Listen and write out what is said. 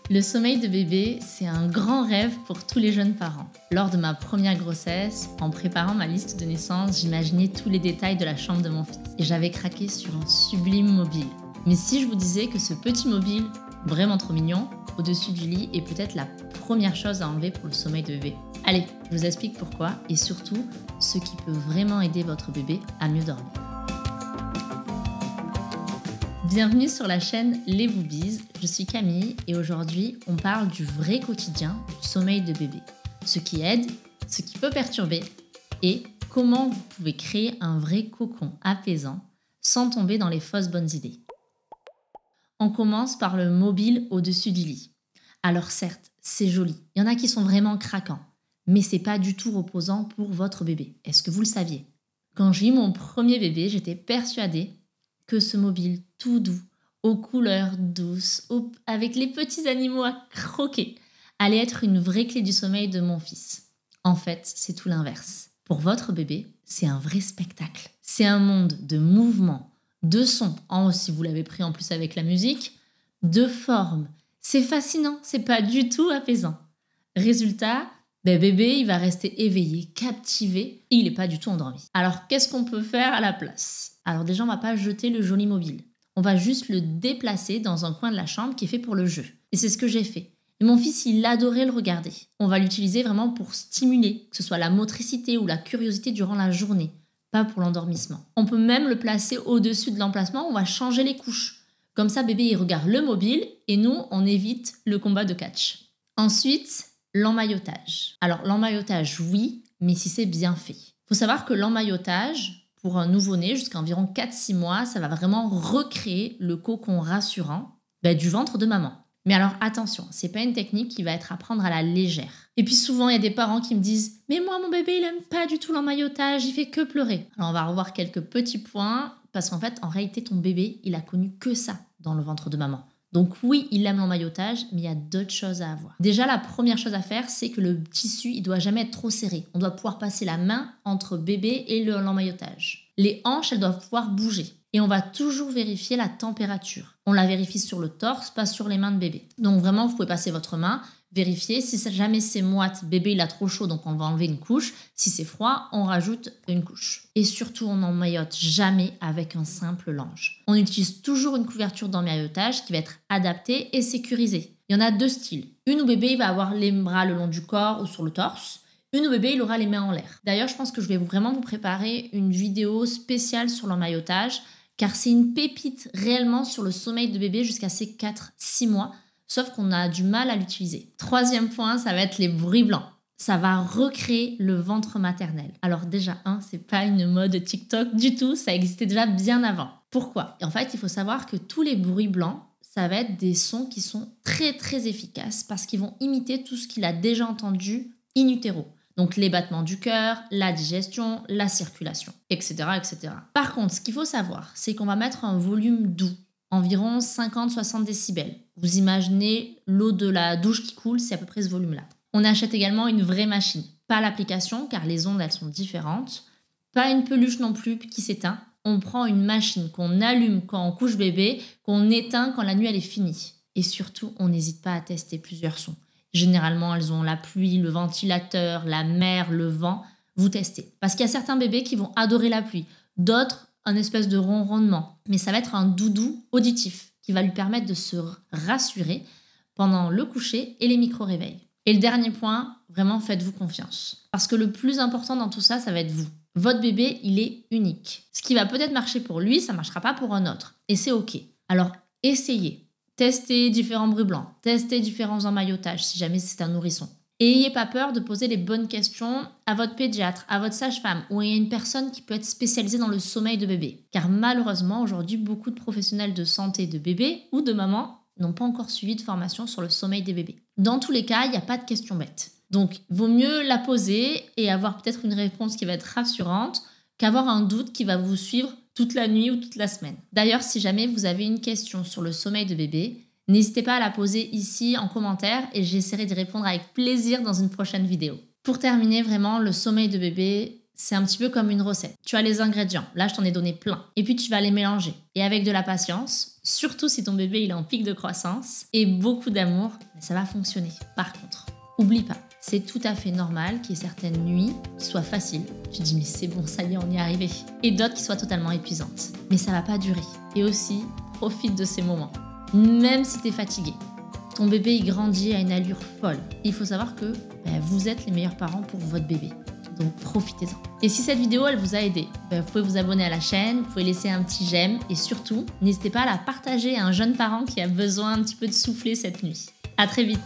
Le sommeil de bébé, c'est un grand rêve pour tous les jeunes parents. Lors de ma première grossesse, en préparant ma liste de naissance, j'imaginais tous les détails de la chambre de mon fils et j'avais craqué sur un sublime mobile. Mais si je vous disais que ce petit mobile, vraiment trop mignon, au-dessus du lit est peut-être la première chose à enlever pour le sommeil de bébé. Allez, je vous explique pourquoi et surtout ce qui peut vraiment aider votre bébé à mieux dormir. Bienvenue sur la chaîne Les Boobies, je suis Camille et aujourd'hui on parle du vrai quotidien du sommeil de bébé. Ce qui aide, ce qui peut perturber et comment vous pouvez créer un vrai cocon apaisant sans tomber dans les fausses bonnes idées. On commence par le mobile au-dessus du lit. Alors certes, c'est joli, il y en a qui sont vraiment craquants, mais c'est pas du tout reposant pour votre bébé. Est-ce que vous le saviez? Quand j'ai eu mon premier bébé, j'étais persuadée que ce mobile tout doux, aux couleurs douces, avec les petits animaux à croquer, allait être une vraie clé du sommeil de mon fils. En fait, c'est tout l'inverse. Pour votre bébé, c'est un vrai spectacle. C'est un monde de mouvements, de sons, si vous l'avez pris en plus avec la musique, de formes. C'est fascinant, c'est pas du tout apaisant. Résultat, bébé, il va rester éveillé, captivé, et il n'est pas du tout endormi. Alors, qu'est-ce qu'on peut faire à la place? Alors déjà, on va pas jeter le joli mobile. On va juste le déplacer dans un coin de la chambre qui est fait pour le jeu. Et c'est ce que j'ai fait. Et mon fils, il adorait le regarder. On va l'utiliser vraiment pour stimuler, que ce soit la motricité ou la curiosité durant la journée, pas pour l'endormissement. On peut même le placer au-dessus de l'emplacement, on va changer les couches. Comme ça, bébé, il regarde le mobile et nous, on évite le combat de catch. Ensuite, l'emmaillotage. Alors, l'emmaillotage, oui, mais si c'est bien fait. Il faut savoir que l'emmaillotage, pour un nouveau-né, jusqu'à environ 4-6 mois, ça va vraiment recréer le cocon rassurant du ventre de maman. Mais alors attention, c'est pas une technique qui va être à prendre à la légère. Et puis souvent, il y a des parents qui me disent « Mais moi, mon bébé, il aime pas du tout l'emmaillotage, il fait que pleurer. » Alors on va revoir quelques petits points, parce qu'en fait, en réalité, ton bébé, il a connu que ça dans le ventre de maman. Donc oui, il aime l'emmaillotage, mais il y a d'autres choses à avoir. Déjà, la première chose à faire, c'est que le tissu, il doit jamais être trop serré. On doit pouvoir passer la main entre bébé et l'emmaillotage. Les hanches, elles doivent pouvoir bouger. Et on va toujours vérifier la température. On la vérifie sur le torse, pas sur les mains de bébé. Donc vraiment, vous pouvez passer votre main, vérifier. Si jamais c'est moite, bébé il a trop chaud, donc on va enlever une couche. Si c'est froid, on rajoute une couche. Et surtout, on n'emmaillote jamais avec un simple linge. On utilise toujours une couverture d'emmaillotage qui va être adaptée et sécurisée. Il y en a deux styles. Une où bébé il va avoir les bras le long du corps ou sur le torse. Une où bébé il aura les mains en l'air. D'ailleurs, je pense que je vais vraiment vous préparer une vidéo spéciale sur l'emmaillotage, car c'est une pépite réellement sur le sommeil de bébé jusqu'à ses 4-6 mois, sauf qu'on a du mal à l'utiliser. Troisième point, ça va être les bruits blancs. Ça va recréer le ventre maternel. Alors déjà, c'est pas une mode TikTok du tout, ça existait déjà bien avant. Pourquoi? En fait, il faut savoir que tous les bruits blancs, ça va être des sons qui sont très très efficaces parce qu'ils vont imiter tout ce qu'il a déjà entendu in utero. Donc les battements du cœur, la digestion, la circulation, etc., etc. Par contre, ce qu'il faut savoir, c'est qu'on va mettre un volume doux, environ 50-60 décibels. Vous imaginez l'eau de la douche qui coule, c'est à peu près ce volume-là. On achète également une vraie machine, pas l'application car les ondes elles sont différentes, pas une peluche non plus qui s'éteint. On prend une machine qu'on allume quand on couche bébé, qu'on éteint quand la nuit elle est finie. Et surtout, on n'hésite pas à tester plusieurs sons. Généralement, elles ont la pluie, le ventilateur, la mer, le vent. Vous testez. Parce qu'il y a certains bébés qui vont adorer la pluie. D'autres, un espèce de ronronnement. Mais ça va être un doudou auditif qui va lui permettre de se rassurer pendant le coucher et les micro-réveils. Et le dernier point, vraiment faites-vous confiance. Parce que le plus important dans tout ça, ça va être vous. Votre bébé, il est unique. Ce qui va peut-être marcher pour lui, ça ne marchera pas pour un autre. Et c'est OK. Alors, essayez. Testez différents bruits blancs, testez différents emmaillotages si jamais c'est un nourrisson. Et n'ayez pas peur de poser les bonnes questions à votre pédiatre, à votre sage-femme ou à une personne qui peut être spécialisée dans le sommeil de bébé. Car malheureusement, aujourd'hui, beaucoup de professionnels de santé de bébé ou de maman n'ont pas encore suivi de formation sur le sommeil des bébés. Dans tous les cas, il n'y a pas de questions bêtes. Donc, vaut mieux la poser et avoir peut-être une réponse qui va être rassurante qu'avoir un doute qui va vous suivre toute la nuit ou toute la semaine. D'ailleurs, si jamais vous avez une question sur le sommeil de bébé, n'hésitez pas à la poser ici en commentaire et j'essaierai d'y répondre avec plaisir dans une prochaine vidéo. Pour terminer, vraiment, le sommeil de bébé, c'est un petit peu comme une recette. Tu as les ingrédients, là je t'en ai donné plein. Et puis tu vas les mélanger. Et avec de la patience, surtout si ton bébé il est en pic de croissance, et beaucoup d'amour, ça va fonctionner. Par contre, oublie pas, c'est tout à fait normal qu'il y ait certaines nuits qui soient faciles. Tu te dis mais c'est bon, ça y est, on y est arrivé. Et d'autres qui soient totalement épuisantes. Mais ça va pas durer. Et aussi, profite de ces moments. Même si tu es fatigué. Ton bébé il grandit à une allure folle. Il faut savoir que vous êtes les meilleurs parents pour votre bébé. Donc profitez-en. Et si cette vidéo elle vous a aidé, vous pouvez vous abonner à la chaîne, vous pouvez laisser un petit j'aime et surtout, n'hésitez pas à la partager à un jeune parent qui a besoin un petit peu de souffler cette nuit. À très vite.